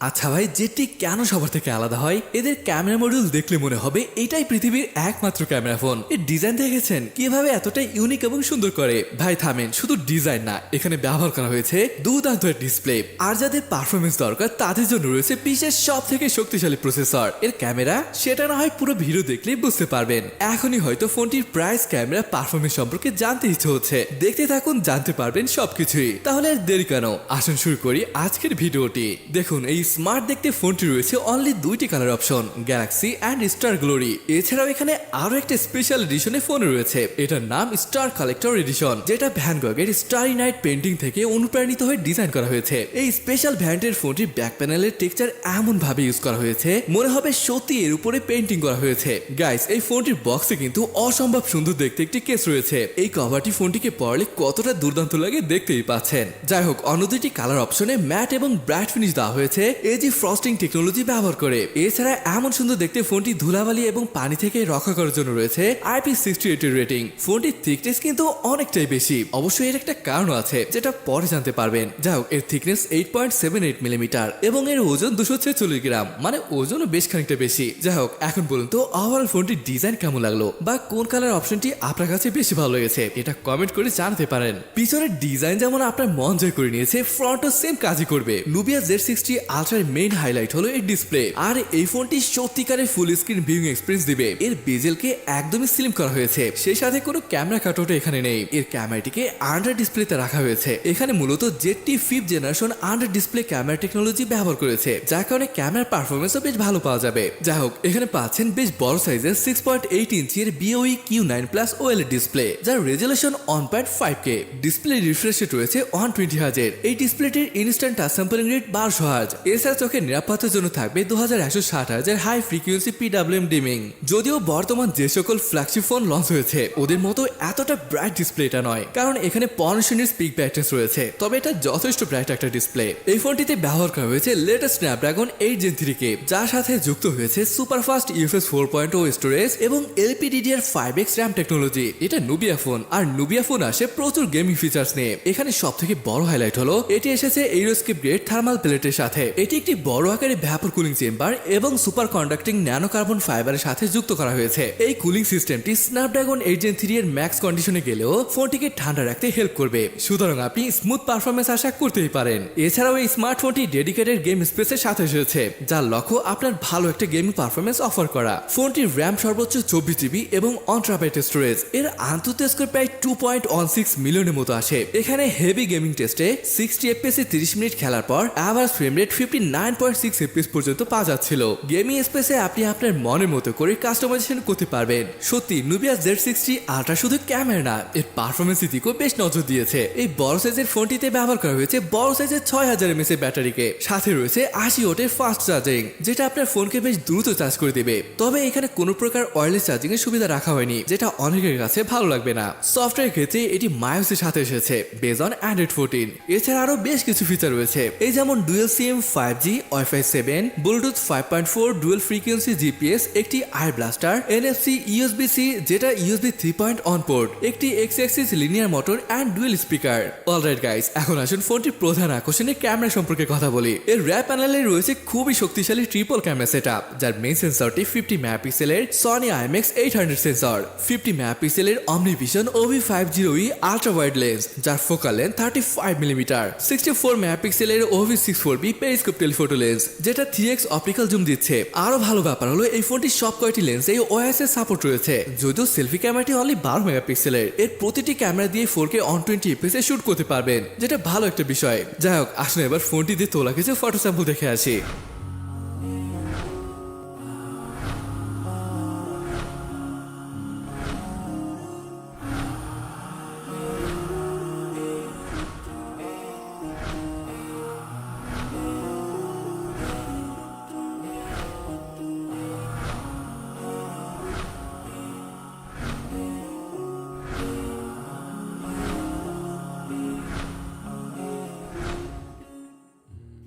আচ্ছা ভাই, জেটটি কেন সবার থেকে আলাদা হয়? এদের ক্যামেরা মডিউল দেখলে মনে হবে এটাই পৃথিবীর একমাত্র ক্যামেরা ফোন। এর ডিজাইন দেখেছেন কিভাবে এতটাই ইউনিক এবং সুন্দর করে? ভাই থামেন, শুধু ডিজাইন না, এখানে ব্যবহার করা হয়েছে দুর্দান্ত ডিসপ্লে। আর যাদের পারফরমেন্স দরকার তাদের জন্য রয়েছে বিশ্বের সব থেকে শক্তিশালী প্রসেসর। এর ক্যামেরা সেটা না হয় পুরো ভিডিও দেখলেই বুঝতে পারবেন। এখনই হয়তো ফোনটির প্রাইস, ক্যামেরা, পারফরমেন্স সম্পর্কে জানতে ইচ্ছে হচ্ছে। দেখতে থাকুন, জানতে পারবেন সবকিছুই। তাহলে আর দেরি কেন, আসুন শুরু করি আজকের ভিডিওটি। দেখুন, এই স্মার্ট দেখতে ফোনটি রয়েছে অনলি দুইটি colour option, Galaxy and star glory. এছাড়াও এখানে আরো একটা স্পেশাল এডিশনে ফোন রয়েছে, এটার নাম স্টার কালেক্টর এডিশন, যেটা ভ্যান গগের স্টারি নাইট পেন্টিং থেকে অনুপ্রাণিত হয়ে ডিজাইন করা হয়েছে। এই স্পেশাল ভ্যান্টের ফোনটির ব্যাক প্যানেলের টেক্সচার এমন ভাবে ইউজ করা হয়েছে মনে হবে সত্যি এর উপরে পেন্টিং করা হয়েছে। গাইস, এই ফোনটির বক্সে কিন্তু অসম্ভব সুন্দর দেখতে একটি কেস রয়েছে। এই কভারটি ফোনটিকে পরলে কতটা দুর্দান্ত লাগে দেখতেই পাচ্ছেন। যাই হোক, অন্য দুইটি কালার অপশনে ম্যাট এবং ব্রাইট ফিনিশ দেওয়া হয়েছে এজি ফ্রস্টিং টেকনোলজি ব্যবহার করে। এছাড়া এমন সুন্দর দেখতে ফোনটি ধুলাবালি এবং পানি থেকে রক্ষা করার জন্য রয়েছে IP68 এর রেটিং। ফোনটির থিকনেস কিন্তু অনেকটাই বেশি, অবশ্যই এর একটা কারণ আছে যেটা পরে জানতে পারবেন। যাই হোক, এর থিকনেস 8.78 মিলিমিটার এবং এর ওজন 246 গ্রাম, মানে ওজনও বেশ খানিকটা বেশি। যাই হোক, এখন বলুন তো ওভারঅল ফোনটির ডিজাইন কেমন লাগলো, বা কোন কালার অপশনটি আপনার কাছে বেশি ভালো লেগেছে, এটা কমেন্ট করে জানাতে পারেন। পিছনের ডিজাইন যেমন আপনার মন জয় করে নিয়েছে, ফ্রন্টও সেম কাজই করবে। Nubia Z60 Ultra এর মেইন হাইলাইট হলো এর ডিসপ্লে। আর এই ফোনটি সত্যিকারের ফুল স্ক্রিন ভিউইং এক্সপেরিয়েন্স দিবে। এর বেজেলকে একদমই স্লিম করা হয়েছে, সেই সাথে কোনো ক্যামেরা কাটআউট এখানে নেই। এর ক্যামেরাটিকে আন্ডার ডিসপ্লেতে রাখা হয়েছে। এখানে মূলত জেটটি 5th generation under display camera technology ব্যবহার করেছে, যার কারণে ক্যামেরার পারফরমেন্সও বেশ ভালো পাওয়া যাবে। যাই হোক, এখানে পাচ্ছেন বেশ বড় সাইজের 6.8 ইঞ্চির BOE Q9 Plus OLED display, যার resolution 1.5K। Display refresh rate রয়েছে 120 হার্জ। এই ডিসপ্লেটির instant touch sampling rate 1200 hertz. এছাড়া চোখের নিরাপত্তার জন্য থাকবে 2160 হার্জের হাই ফ্রিকোয়েন্সি PWM ডিমিং। যদিও বর্তমান যে সকল ফ্ল্যাগশিপ ফোন লঞ্চ হয়েছে ওদের মতো এতটা ব্রাইট ডিসপ্লে এটা নয়, কারণ এখানে 15 ইউনিটস পিক ব্রাইটনেস রয়েছে, তবে এটা যথেষ্ট ব্রাইট একটা ডিসপ্লে। এই ফোনটিতে ব্যবহার করা হয়েছে লেটেস্ট স্ন্যাপড্রাগন 8 Gen 3K, যার সাথে যুক্ত হয়েছে সুপারফাস্ট UFS 4.0 স্টোরেজ এবং LPDDR5X RAM টেকনোলজি। এটা নুবিয়া ফোন, আর নুবিয়া ফোন আসে প্রচুর গেমিং ফিচার্স নিয়ে। এখানে সব থেকে বড় হাইলাইট হলো এটি এসেছে এরোস্কেপ গ্রেড থার্মাল প্লেটের সাথে। এটি একটি বড় আকারে ভ্যাপর কুলিং চেম্বার এবং সুপার কন্ডাক্টিং ন্যানো কার্বন ফাইবারের সাথে যুক্ত করা হয়েছে। এই কুলিং সিস্টেমটি স্ন্যাপড্রাগন 8 Gen 3 এর ম্যাক্স কন্ডিশনে গেলেও ফোনটিকে ঠান্ডা রাখতে হেল্প করবে, সুতরাং আপনি স্মুথ পারফরমেন্স আশা করতেই পারেন। এছাড়াও এই স্মার্টফোনটি ডেডিকেটেড গেম স্পেসের সাথে এসেছে, যার লক্ষ্য আপনার ভালো একটা গেমিং পারফরমেন্স অফার করা। ফোনটির র্যাম সর্বোচ্চ 24 GB এবং 1 TB স্টোরেজ। এর আন্তর্জাতিক স্কোর প্রায় 2.16 মিলিয়নের মতো আসে। এখানে হেভি গেমিং টেস্টে 60 FPS এ 30 মিনিট খেলার পর অ্যাভারেজ ফ্রেম রেট 59.6 FPS পর্যন্ত পাওয়া যাচ্ছিল। গেমিং স্পেসে আপনি আপনার মনের মতো করে কাস্টমাইজেশন করতে পারবেন। সত্যি Nubia Z60 Ultra শুধু ক্যামেরা না, এর পারফরমেন্স দিকেও বেশ নজর দিয়েছে। এই বড় সাইজের ফোনটিতে ব্যবহার করা হয়েছে বড় সাইজের 6000 mAh এর ব্যাটারিকে, সাথে রয়েছে 80 ওয়াটের ফাস্ট চার্জিং, যেটা আপনার ফোনকে বেশ দ্রুত চার্জ করে দেবে। তবে এখানে কোনো প্রকার ওয়্যারলেস চার্জিং এর সুবিধা রাখা হয়নি, যেটা অনেকের কাছে ভালো লাগবে না। সফটওয়্যার ক্ষেত্রে এটি মায়োসের সাথে এসেছে বেস অন Android 14। এছাড়া আরো বেশ কিছু ফিচার রয়েছে, এই যেমন ডুয়েল সিম 5G, Wi-Fi 7, Bluetooth 5.4, dual frequency GPS, একটি আই ব্লাস্টার, NFC USB-C যেটা USB 3 onboard, একটি X-axis linear motor and dual speaker. Alright guys, এখন আসুন ফোনটির প্রধান আকর্ষণের ক্যামেরা সম্পর্কে কথা বলি। এর র্যাপ প্যানেলে রয়েছে খুবই শক্তিশালী ট্রিপল ক্যামেরা সেটআপ, যার মেইন সেন্সরটি 50 মেগাপিক্সেলের Sony IMX 800 সেন্সর, 50 মেগাপিক্সেলের অমনিভিশন OV50E আল্ট্রা ওয়াইড লেন্স, যার ফোকাল লেন্থ 35 মিলিমিটার, 64 মেগাপিক্সেলের OV64B পেরিস্কোপ টেলিফোটো লেন্স, যেটা 3x অপটিক্যাল জুম দিচ্ছে। আরো ভালো ব্যাপার হলো এই ফোনটির সব কয়টি লেন্সে OIS এর সাপোর্ট রয়েছে, যদিও সেলফি ক্যামেরাটি অনলি 12 মেগাপিক্সেলের। এর প্রতিটি ক্যামেরা দিয়ে 4K 120 FPS এ শুট করতে পারবেন, যেটা ভালো একটা বিষয়। যাই হোক, আসলে এবার ফোনটি দিয়ে তোলা কিছু ফটো স্যাম্পল দেখে আসি।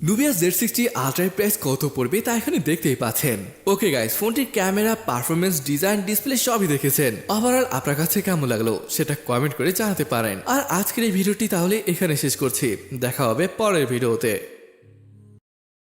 Nubia Z60 Ultra প্রাইস কত পড়বে তা এখানে দেখতেই পাচ্ছেন। ওকে গাইস, ফোনটির ক্যামেরা, পারফরমেন্স, ডিজাইন, ডিসপ্লে সবই দেখেছেন। ওভারঅল আপনার কাছে কেমন লাগলো সেটা কমেন্ট করে জানাতে পারেন। আর আজকের এই ভিডিওটি তাহলে এখানে শেষ করছি, দেখা হবে পরের ভিডিওতে।